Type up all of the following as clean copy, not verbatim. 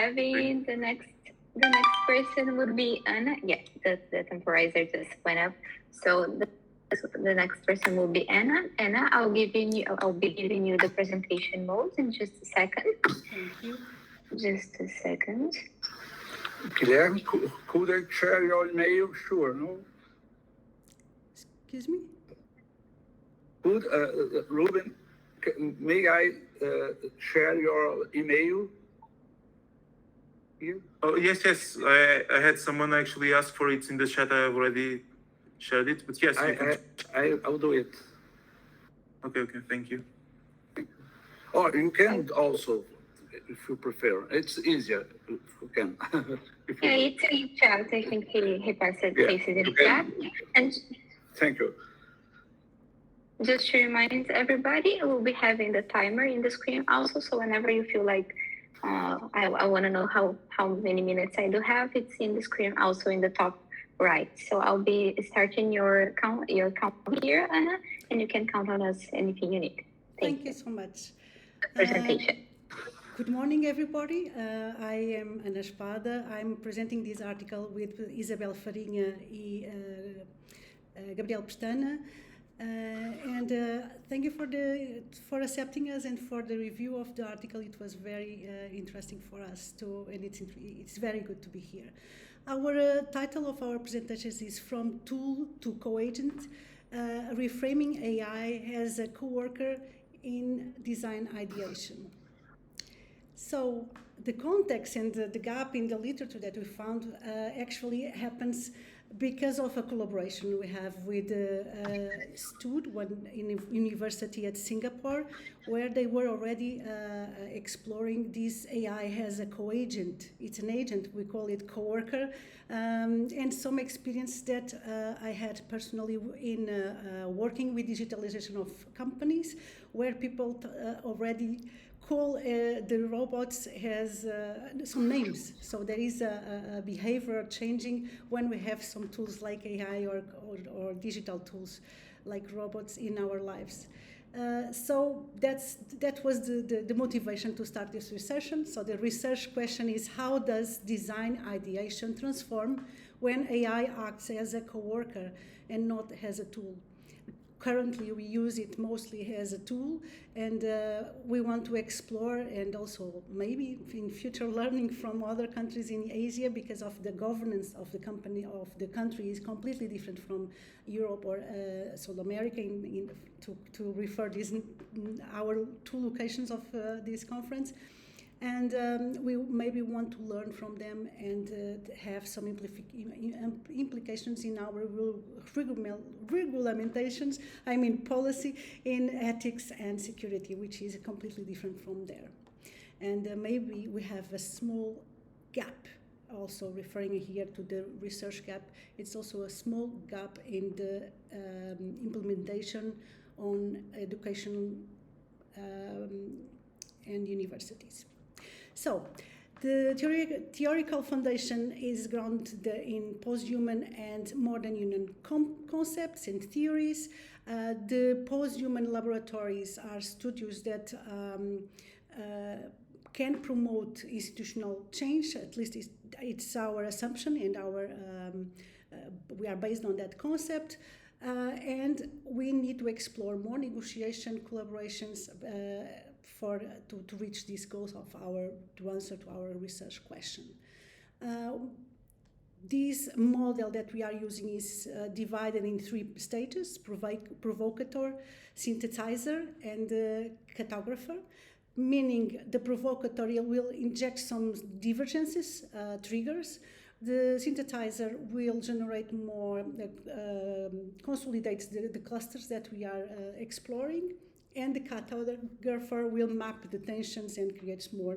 having the next person would be Anna. Yeah, the temporizer just went up. So the next person will be Anna. Anna, I'll be giving you the presentation mode in just a second. Thank you. Just a second. Guilherme, could I share your email? Sure, no? Excuse me? Could, Ruben, may I share your email here? Oh, yes. I had someone actually ask for it in the chat. I have already shared it, but yes, I'll do it. Okay, thank you. Or you can also, if you prefer. It's easier if you can. It's in chat. I think he pasted places in chat. And thank you. just to remind everybody, we'll be having the timer in the screen also. So whenever you feel like I want to know how many minutes I do have, it's in the screen also in the top right. So I'll be starting your count here, Anna, and you can count on us anything you need. Thank you so much. Presentation. Good morning, everybody. I am Ana Espada. I'm presenting this article with Isabel, Farinha, and Gabriel Pestana. And thank you for accepting us and for the review of the article. It was very interesting for us too, and it's very good to be here. Our title of our presentations is From Tool to Co-Agent, Reframing AI as a Co-worker in Design Ideation. So the context and the gap in the literature that we found actually happens because of a collaboration we have with STUD, one in university at Singapore, where they were already exploring this AI as a co-agent. It's an agent, we call it co-worker, and some experience that I had personally in working with digitalization of companies, where people already call the robots has some names. So there is a behavior changing when we have some tools like AI or digital tools like robots in our lives. So that was the motivation to start this research. So the research question is, how does design ideation transform when AI acts as a co-worker and not as a tool? Currently, we use it mostly as a tool, and we want to explore and also maybe in future learning from other countries in Asia, because of the governance of the country is completely different from Europe or South America. To refer these our two locations of this conference. And we maybe want to learn from them and have some implications in our regulamentations, policy in ethics and security, which is completely different from there. And maybe we have a small gap, also referring here to the research gap. It's also a small gap in the implementation on education and universities. So, the theoretical foundation is grounded in posthuman and modern human concepts and theories. The posthuman laboratories are studios that can promote institutional change. At least it's our assumption, and we are based on that concept. And we need to explore more negotiation, collaborations, to reach these goals to answer to our research question. This model that we are using is divided in 3 stages: provocateur, synthe-siser, and cartographer. Meaning the provocateur will inject some divergences, triggers. The synthe-siser will generate more, consolidates the clusters that we are exploring. And the cartographer will map the tensions and creates more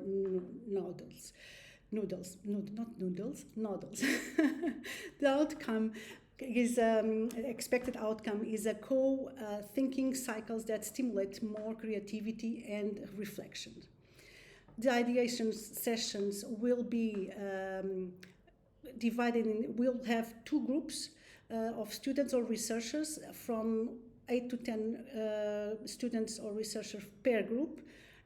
nodules. The outcome is expected outcome is a co-thinking cycles that stimulate more creativity and reflection. The ideation sessions will be divided in. We'll have 2 groups of students or researchers, from 8 to 10 students or researchers per group,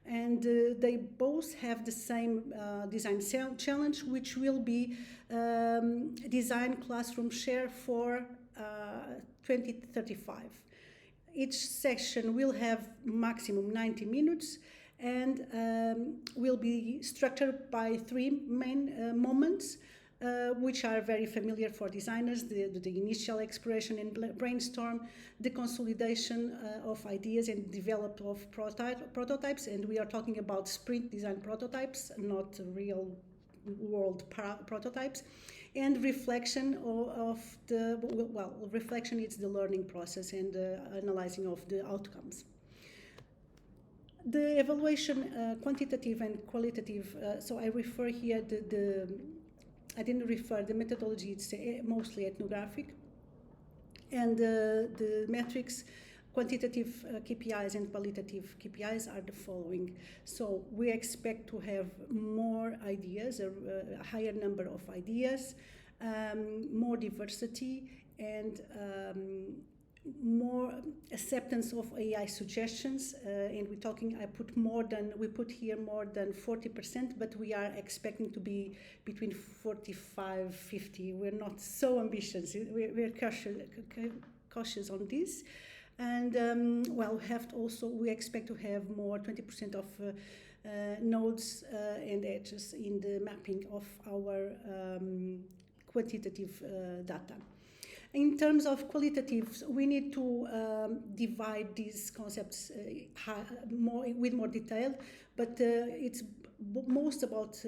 And they both have the same design challenge, which will be design classroom share for 2035. Each section will have maximum 90 minutes and will be structured by three main moments, which are very familiar for designers: the initial exploration and brainstorm, the consolidation of ideas and develop of prototypes, and we are talking about sprint design prototypes, not real world prototypes, and reflection of the, well, reflection is the learning process and analyzing of the outcomes. The evaluation, quantitative and qualitative, so I refer here I didn't refer the methodology, it's mostly ethnographic, and the metrics, quantitative KPIs and qualitative KPIs are the following. So we expect to have more ideas, a higher number of ideas, more diversity, and more acceptance of AI suggestions, and we're talking, we put here more than 40%, but we are expecting to be between 45, 50. We're not so ambitious. We're cautious on this. And well, we expect to have more 20% of nodes and edges in the mapping of our quantitative data. In terms of qualitatives, we need to divide these concepts with more detail, but it's most about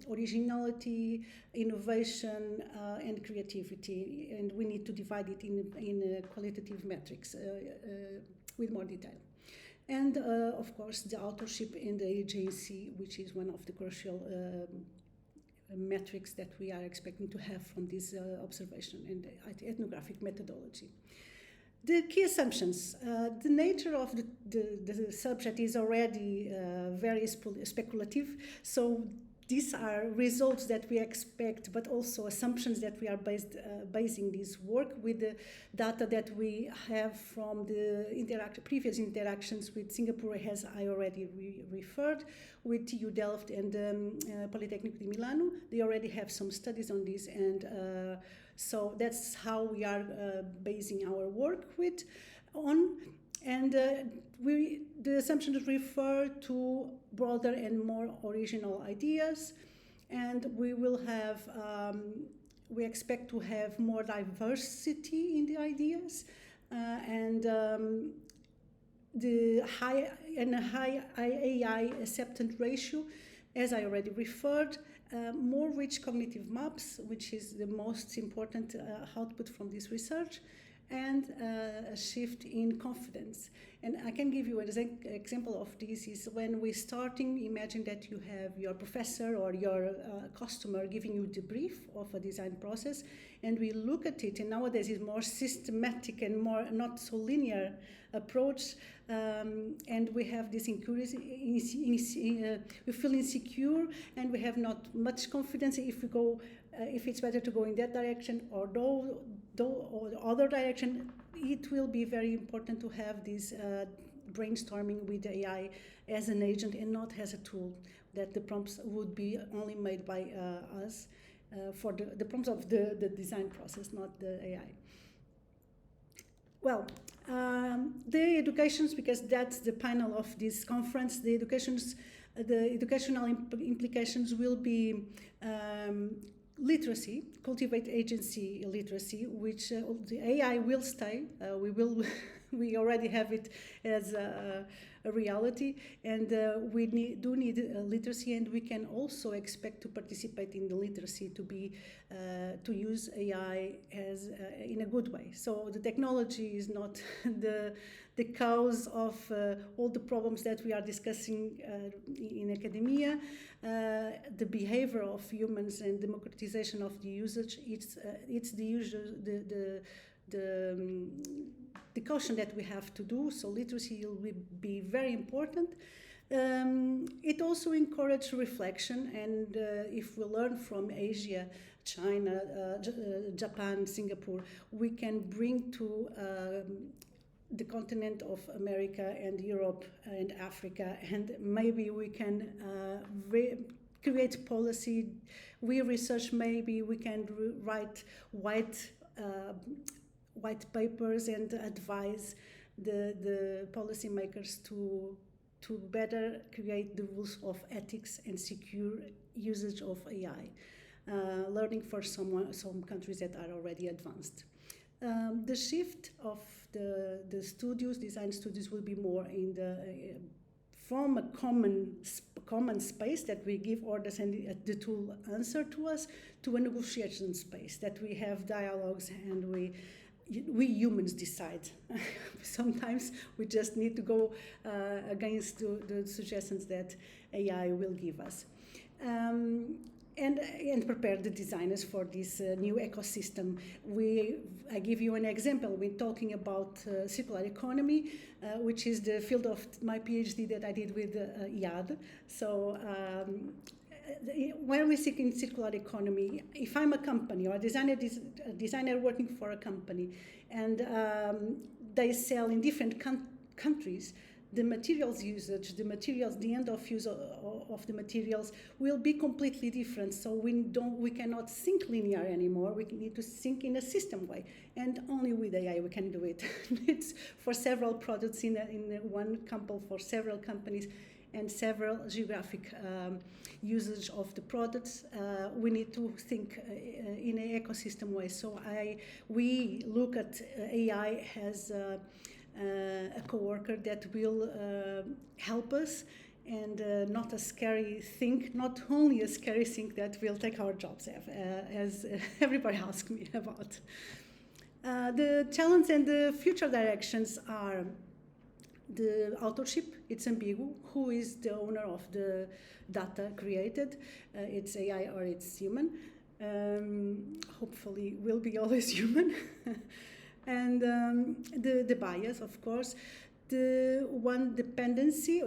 originality, innovation, and creativity, and we need to divide it in qualitative metrics with more detail. And of course, the authorship and the agency, which is one of the crucial metrics that we are expecting to have from this observation and ethnographic methodology. The key assumptions. The nature of the subject is already very speculative, so these are results that we expect, but also assumptions that we are basing this work with the data that we have from the previous interactions with Singapore, as I already referred, with TU Delft and Politecnico di Milano. They already have some studies on this, and so that's how we are basing our work on. And the assumptions refer to broader and more original ideas, and we will have, we expect to have more diversity in the ideas, and the high AI acceptance ratio, as I already referred, more rich cognitive maps, which is the most important output from this research, and a shift in confidence. And I can give you an example of this is when we're starting, imagine that you have your professor or your customer giving you the brief of a design process, and we look at it, and nowadays it's more systematic and more not so linear approach, and we have this we feel insecure, and we have not much confidence if we go, if it's better to go in that direction or or the other direction. It will be very important to have this brainstorming with AI as an agent and not as a tool, that the prompts would be only made by us for the prompts of the design process, not the AI. Well, the educations, because that's the panel of this conference, the educational implications will be literacy, cultivate agency literacy, which the AI will stay. We already have it as a reality, and we do need literacy, and we can also expect to participate in the literacy to use AI as in a good way. So the technology is not the cause of all the problems that we are discussing in academia. The behavior of humans and democratization of the usage, it's the user, the caution that we have to do. So literacy will be very important. It also encourages reflection, and if we learn from Asia, China, Japan, Singapore, we can bring to the continent of America and Europe and Africa, and maybe we can create policy. We research, maybe we can write white papers and advise the policymakers to better create the rules of ethics and secure usage of AI, learning for some countries that are already advanced. The shift of the design studios will be more in from a common space that we give orders and the tool answer to us, to a negotiation space that we have dialogues and we humans decide. Sometimes we just need to go against the suggestions that AI will give us. And prepare the designers for this new ecosystem. I give you an example. We're talking about circular economy, which is the field of my PhD that I did with IAD. So when we think in circular economy, if I'm a company or a designer working for a company, and they sell in different countries, the materials usage, the end of use of the materials will be completely different. So we cannot think linear anymore. We need to think in a system way, and only with AI we can do it. It's for several products in one company, for several companies, and several geographic usage of the products. We need to think in an ecosystem way. So we look at AI as a co-worker that will help us, and not a scary thing, not only a scary thing that will take our jobs, as everybody asks me about. The challenge and the future directions are the authorship. It's ambiguous. Who is the owner of the data created? It's AI or it's human. Hopefully will be always human. And the bias, of course, the one dependency,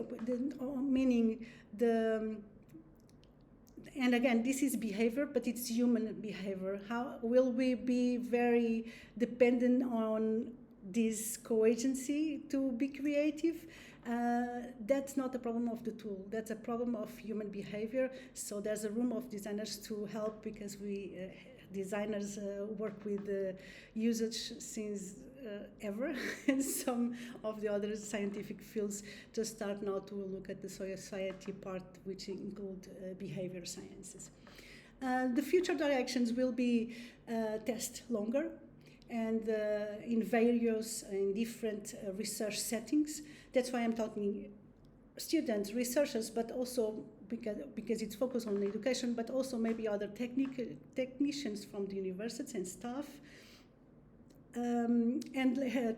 meaning and again, this is behavior, but it's human behavior. How will we be very dependent on this co-agency to be creative? That's not a problem of the tool. That's a problem of human behavior. So there's a room of designers to help, because we designers work with usage since ever, and some of the other scientific fields just start now to look at the society part, which include behavior sciences. The future directions will be test longer and in different research settings. That's why I'm talking students, researchers, but also because it's focused on education, but also maybe other technicians from the universities and staff. And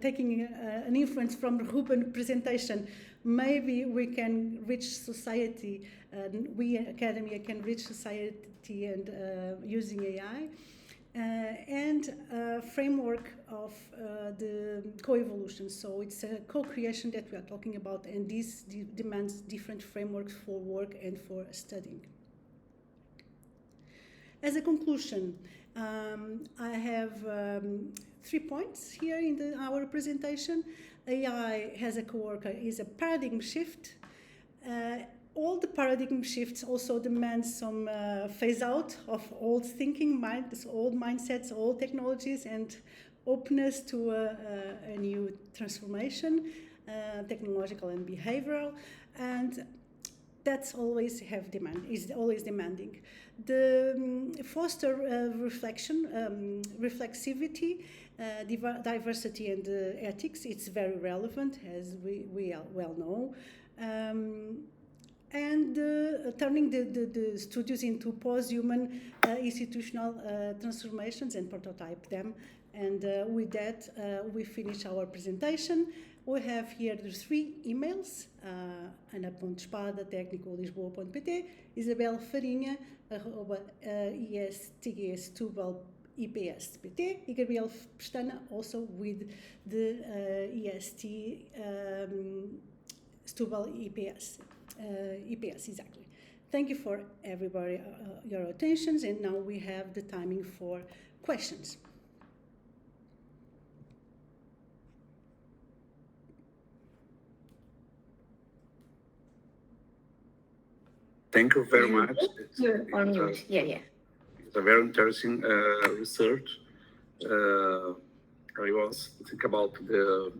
taking an influence from Ruben's presentation, maybe we can reach society, we academia can reach society and using AI. And a framework of the co-evolution. So it's a co-creation that we are talking about, and this demands different frameworks for work and for studying. As a conclusion, I have 3 points here in our presentation. AI as a co-worker is a paradigm shift. All the paradigm shifts also demand some phase out of old thinking, old mindsets, old technologies, and openness to a new transformation, technological and behavioral, and that's always is always demanding. The foster reflection, reflexivity, diversity, and ethics. It's very relevant, as we well know. And turning the studios into post-human institutional transformations and prototype them. And with that, we finish our presentation. We have here the 3 emails, ana.espada@lisboa.pt, Isabel Farinha, @istgstubal.ips.pt, and Gabriel Pestana, also with the est Stubal EPS. EPS, exactly. Thank you for everybody, your attentions, and now we have the timing for questions. Thank you very much. You're on mute. Yeah. It's a very interesting research. I was thinking about the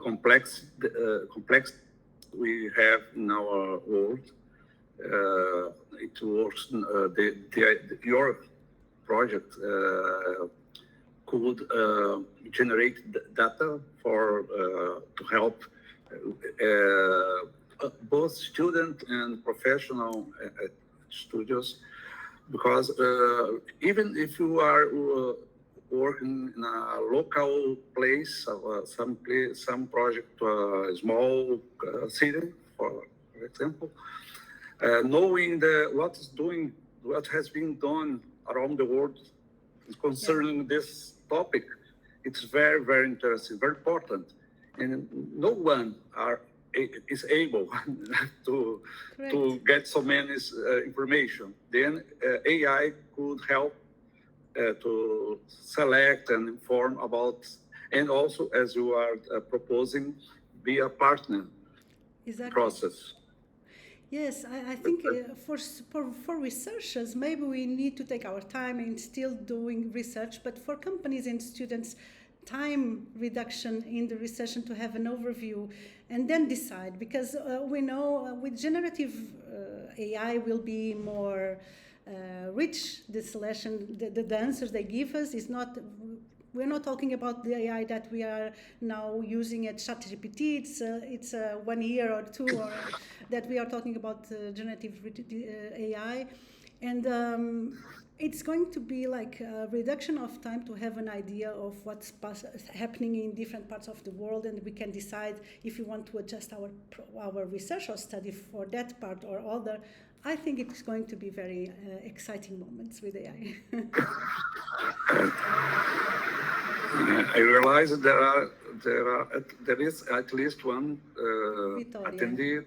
complex we have in our world. It works. Your project could generate data for to help both student and professional studios, because even if you are working in a local place, some project, small city, for example, knowing what has been done around the world concerning this topic, it's very, very interesting, very important, and no one is able to get so many information. Then AI could help to select and inform about, and also, as you are proposing, be a partner process. Yes, I think for researchers, maybe we need to take our time in still doing research, but for companies and students, time reduction in the research and to have an overview and then decide, because we know with generative AI will be more rich. The selection, the answers they give us is not. We're not talking about the AI that we are now using at ChatGPT. It's 1 year or 2, or that we are talking about generative AI, and it's going to be like a reduction of time to have an idea of what's happening in different parts of the world, and we can decide if we want to adjust our research or study for that part or other. I think it's going to be very exciting moments with AI. I realize there is at least one attendee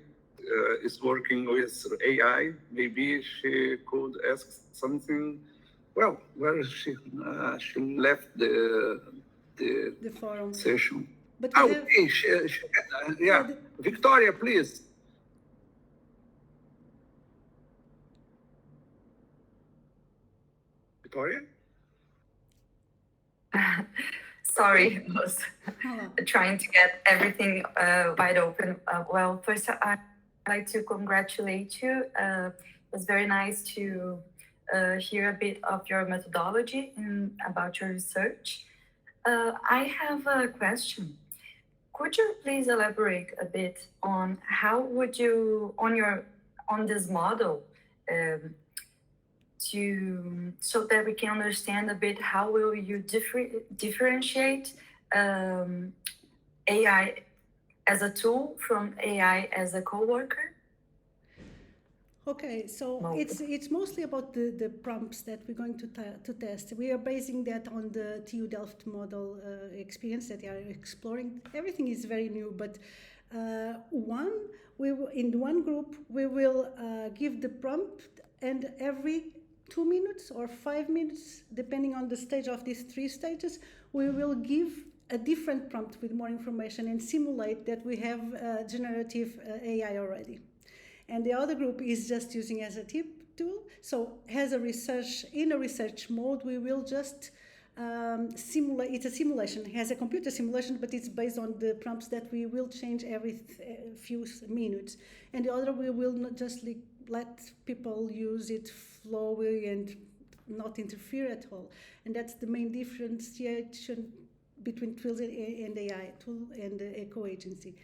is working with AI. Maybe she could ask something. Well, where is she? She left the forum session. But yeah, Victoria, please. Victoria? Sorry, I was trying to get everything wide open. Well, first, I'd like to congratulate you. It was very nice to hear a bit of your methodology and about your research. I have a question. Could you please elaborate a bit on how would you, on this model, so that we can understand a bit how will you differentiate AI as a tool from AI as a co-worker? Okay, so it's mostly about the prompts that we're going to test. We are basing that on the TU Delft model experience that they are exploring. Everything is very new, but in one group we will give the prompt, and every 2 minutes or 5 minutes, depending on the stage of these 3 stages, we will give a different prompt with more information and simulate that we have generative AI already. And the other group is just using as a tip tool. So in a research mode, we will just simulate. It's a simulation. It has a computer simulation, but it's based on the prompts that we will change every few minutes. And the other, we will not just let people use it flowing and not interfere at all. And that's the main differentiation between tools and AI, tool and the eco-agency.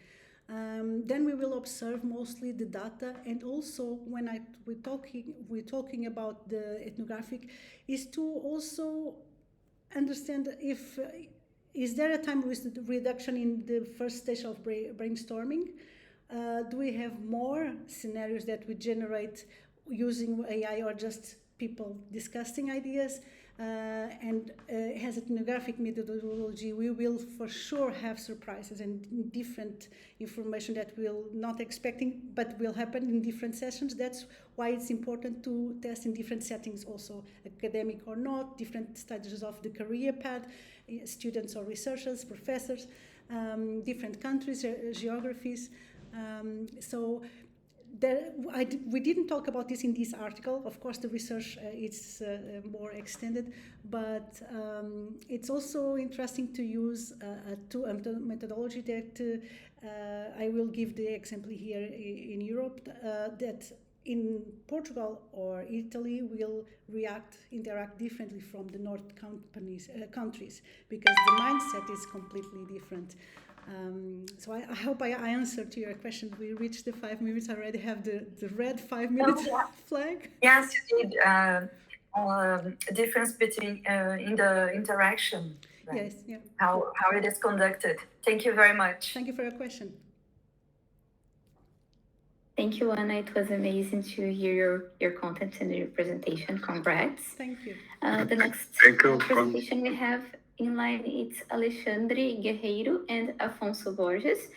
Then we will observe mostly the data, and also when we're talking about the ethnographic, is to also understand if is there a time reduction in the first stage of brainstorming. Do we have more scenarios that we generate using AI or just people discussing ideas? And as ethnographic methodology, we will for sure have surprises and different information that we're not expecting, but will happen in different sessions. That's why it's important to test in different settings also, academic or not, different stages of the career path, students or researchers, professors, different countries, geographies. So we didn't talk about this in this article. Of course, the research is more extended, but it's also interesting to use a methodology that I will give the example here in Europe that in Portugal or Italy will interact differently from the North countries because the mindset is completely different. So I hope I answered to your question. We reached the 5 minutes. I already have the red 5 minutes flag. Yes, you did. Difference between in the interaction. Right? Yes, yeah. How it is conducted. Thank you very much. Thank you for your question. Thank you, Anna. It was amazing to hear your content and your presentation. Congrats. Thank you. The next presentation we have in line, it's Alexandre Guerreiro and Afonso Borges